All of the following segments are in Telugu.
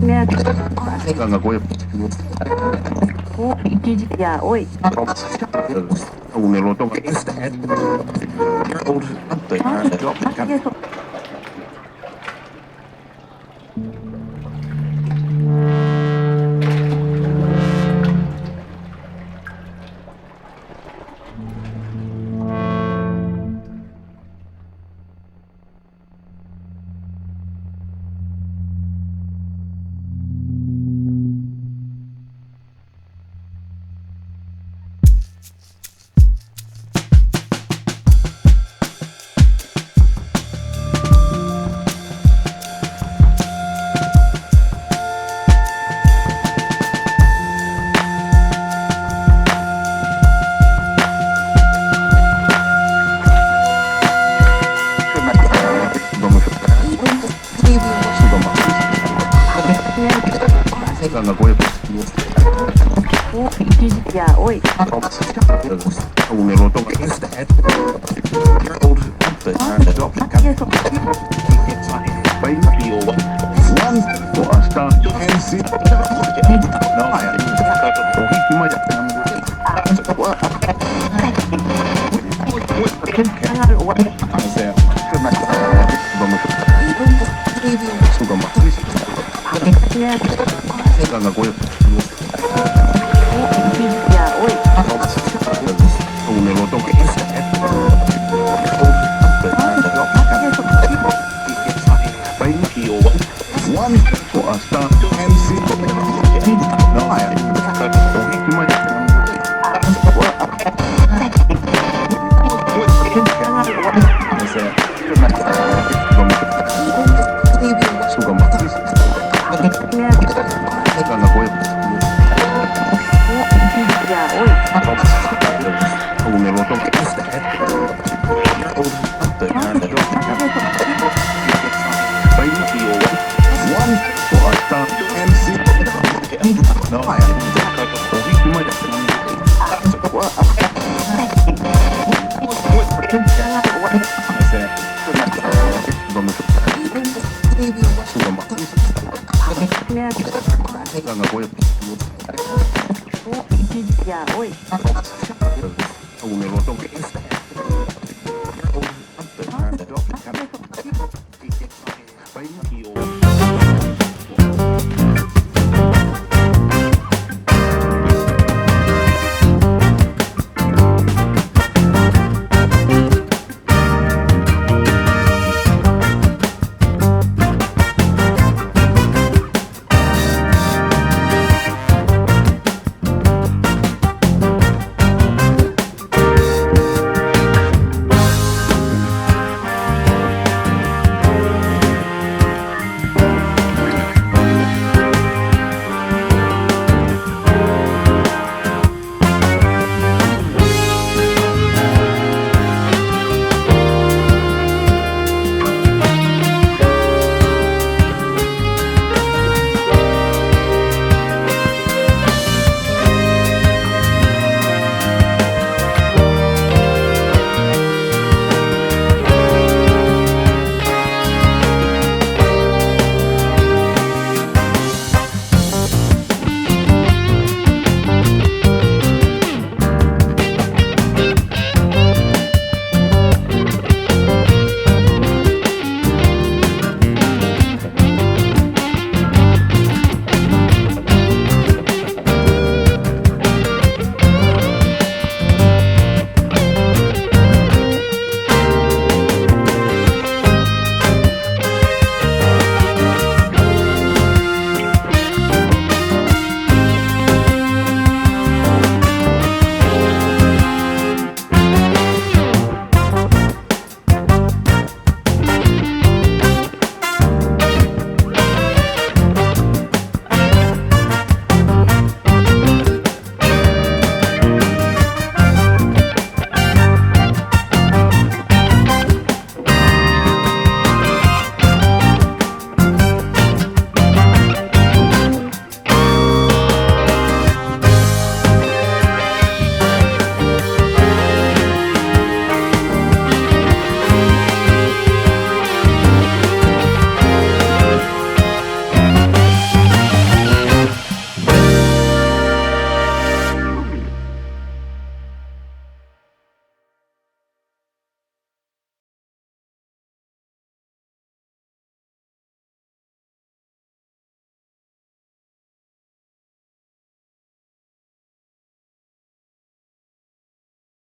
Gak gue Ya, oi. una loto gak gue Ya, oi. una loto gak gue Ya, oi. una loto Ya, oi. una loto gak gue Ya, oi. una loto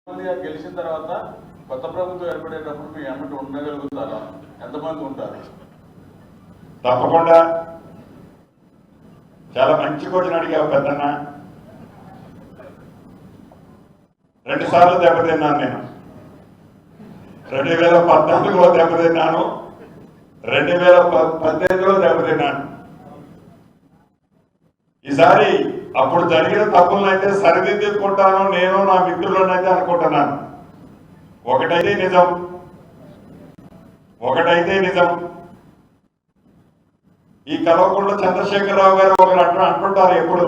మందిగా గెలిచిన తర్వాత కొత్త ప్రభుత్వం ఏర్పడేటప్పుడు మీ ఎమ్మటి ఉండగలుగుతారా? ఎంతమంది ఉంటారు? తప్పకుండా. చాలా మంచి క్వశ్చన్ అడిగావు పెద్దన్న. 2 సార్లు దెబ్బతిన్నాను నేను. 2014లో దెబ్బతిన్నాను, 2018లో దెబ్బతిన్నాను. ఈసారి అప్పుడు జరిగిన తప్పులనైతే సరిదిద్దుకుంటాను నేను, నా మిత్రులనైతే అనుకుంటున్నాను. ఒకటైతే నిజం, ఈ కల్వకుంట్ల చంద్రశేఖరరావు గారు ఒకరు అంటుంటారు ఎప్పుడు,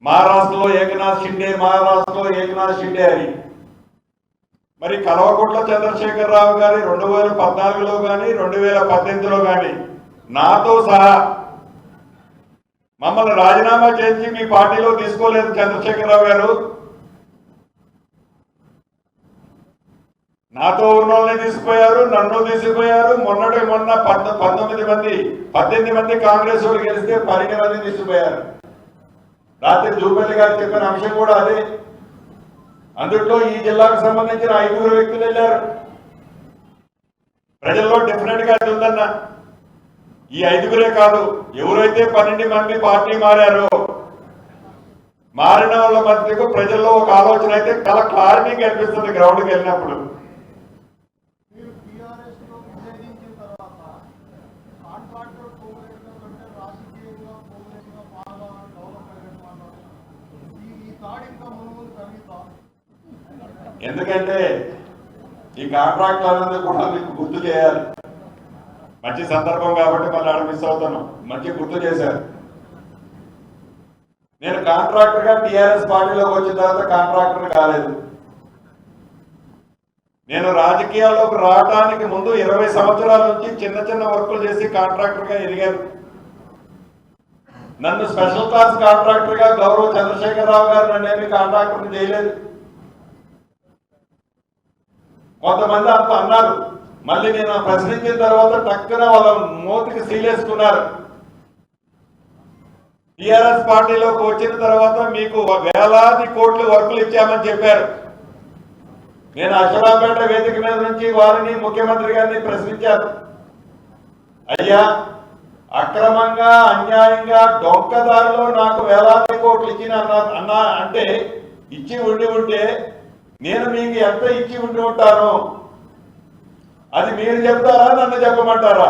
మహారాష్ట్రలో ఏకనాథ్ షిండే అని. మరి కల్వకుంట్ల చంద్రశేఖరరావు గారి 2014లో కానీ 2018లో కానీ నాతో సహా మమ్మల్ని రాజీనామా చేసి మీ పార్టీలో తీసుకోలేదు చంద్రశేఖరరావు గారు. నాతో ఉన్న వాళ్ళని తీసుకుపోయారు, నన్ను తీసుకుపోయారు. మొన్న 18 మంది కాంగ్రెస్ వాళ్ళు గెలిస్తే 12 మంది తీసుకుపోయారు. రాత్రి జూపల్లి గారు చెప్పిన అంశం కూడా అదే. అందులో ఈ జిల్లాకు సంబంధించిన 5 వ్యక్తులు వెళ్ళారు. ప్రజల్లో డెఫినెట్ గా అది ఉందన్న. ఈ 5 కాదు, ఎవరైతే 12 మంది పార్టీ మారారో మారిన వాళ్ళ మధ్యకు ప్రజల్లో ఒక ఆలోచన అయితే చాలా క్లారిటీ కనిపిస్తుంది గ్రౌండ్కి వెళ్ళినప్పుడు. ఎందుకంటే ఈ కాంట్రాక్ట్ అనేది కూడా మీకు గుర్తు చేయాలి. మంచి సందర్భం కాబట్టి మళ్ళీ ఆడ మిస్ అవుతాను. మంచి గుర్తు చేశారు. నేను కాంట్రాక్టర్ గా టీఆర్ఎస్ పార్టీలోకి వచ్చిన తర్వాత కాంట్రాక్టర్ కాలేదు. నేను రాజకీయాల్లోకి రావడానికి ముందు 20 సంవత్సరాల నుంచి చిన్న వర్కులు చేసి కాంట్రాక్టర్ గా ఎదిగాను. నన్ను స్పెషల్ క్లాస్ కాంట్రాక్టర్ గా గౌరవ చంద్రశేఖరరావు గారు నన్నేమి కాంట్రాక్టర్ చేయలేదు. కొంతమంది అంత అన్నారు. మళ్ళీ నేను ప్రశ్నించిన తర్వాత టక్కున వాళ్ళ మూతికి సీలేసుకున్నారు. టిఆర్ఎస్ పార్టీలోకి వచ్చిన తర్వాత మీకు వేలాది కోట్లు వర్కులు ఇచ్చామని చెప్పారు. నేను అశ్వరాపేట వేదిక మీద నుంచి వారిని, ముఖ్యమంత్రి గారిని ప్రశ్నించాను. అయ్యా, అక్రమంగా అన్యాయంగా డొంకదారిలో నాకు వేలాది కోట్లు ఇచ్చిన అన్నా అంటే ఇచ్చి ఉంటే నేను మీకు ఎంత ఇచ్చి ఉంటాను అది మీరు చెప్తారా, నన్ను చెప్పమంటారా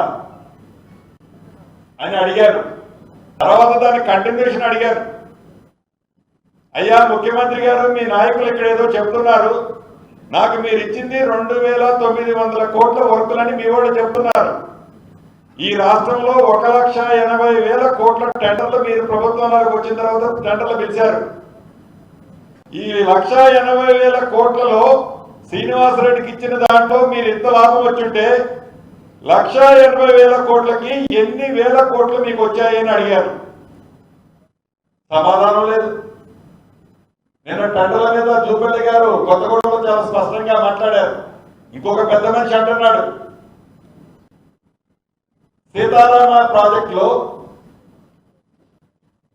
అని అడిగారు. తర్వాత దాని కంటిన్యూషన్ అడిగారు. అయ్యా ముఖ్యమంత్రి గారు, మీ నాయకులు ఇక్కడ ఏదో చెప్తున్నారు, నాకు మీరు ఇచ్చింది 2900 కోట్ల వర్కులని మీ వాళ్ళు చెప్తున్నారు. ఈ రాష్ట్రంలో 1,80,000 కోట్ల టెండర్లు మీరు ప్రభుత్వంలోకి వచ్చిన తర్వాత టెండర్లు పిలిచారు. ఈ 1,80,000 కోట్లలో శ్రీనివాసరెడ్డికి ఇచ్చిన దాంట్లో మీరు ఎంత లాభం వచ్చుంటే 1,80,000 కోట్లకి ఎన్ని వేల కోట్లు మీకు వచ్చాయని అడిగారు. సమాధానం లేదు. నేను టెండర్ల మీద జూపల్లి గారు కొత్తగూడెంలో చాలా స్పష్టంగా మాట్లాడారు. ఇంకొక పెద్ద మనిషి అంటున్నాడు, సీతారామ ప్రాజెక్టులో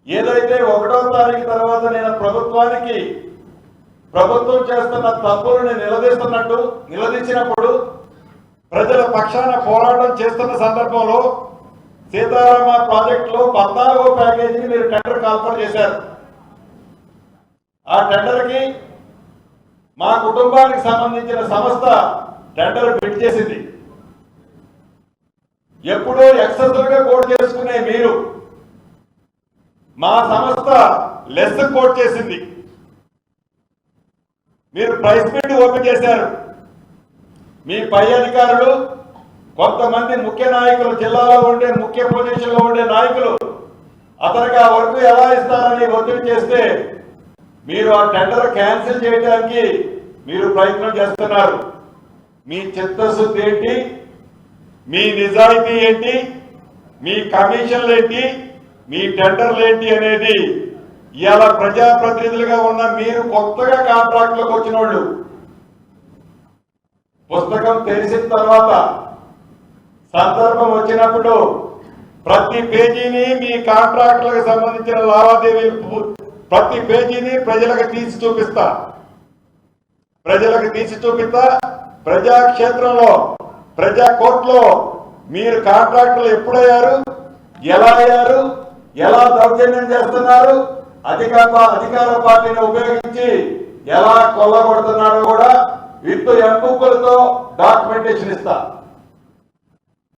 ఏదైతే 1వ తారీఖు తర్వాత నేను ప్రభుత్వం చేస్తున్న తప్పులను నిలదీసినప్పుడు ప్రజల పక్షాన పోరాటం చేస్తున్న సందర్భంలో సీతారామ ప్రాజెక్టులో 14వ ప్యాకేజీని మీరు టెండర్ కాల్ఫర్ చేశారు. ఆ టెండర్కి మా కుటుంబానికి సంబంధించిన సంస్థ టెండర్ బిడ్ చేసింది. ఎప్పుడో ఎక్సెస్గా కోట్ చేసుకునే మీరు మా సంస్థ లెస్ కోట్ చేసింది. మీరు ప్రైస్ బిడ్ ఓపెన్ చేశారు. మీ పై అధికారులు కొంతమంది ముఖ్య నాయకులు, జిల్లాలో ఉండే ముఖ్య పొజిషన్లో ఉండే నాయకులు అతనికి ఆ వర్క్ ఎలా ఇస్తారని ఒత్తిడి చేస్తే మీరు ఆ టెండర్ క్యాన్సిల్ చేయడానికి మీరు ప్రయత్నం చేస్తున్నారు. మీ చిత్తశుద్ధి ఏంటి, మీ నిజాయితీ ఏంటి, మీ కమిషన్లు ఏంటి, మీ టెండర్లు ఏంటి అనేది ఇవాళ ప్రజాప్రతినిధులుగా ఉన్న మీరు కొత్తగా కాంట్రాక్ట్లోకి వచ్చిన వాళ్ళు పుస్తకం తెలిసిన తర్వాత సందర్భం వచ్చినప్పుడు ప్రతి పేజీని మీ కాంట్రాక్టులకు సంబంధించిన లావాదేవీలు ప్రతి పేజీని ప్రజలకు తీసి చూపిస్తా. ప్రజలకు తీసి చూపిస్తా. ప్రజాక్షేత్రంలో ప్రజా కోర్టులో మీరు కాంట్రాక్టర్లు ఎప్పుడయ్యారు, ఎలా అయ్యారు, ఎలా దౌర్జన్యం చేస్తున్నారు, అధికార పార్టీని ఉపయోగించి ఎలా కొల్లగొడుతున్నారో కూడా విత్ ఎంపులతో డాక్యుమెంటేషన్ ఇస్తా.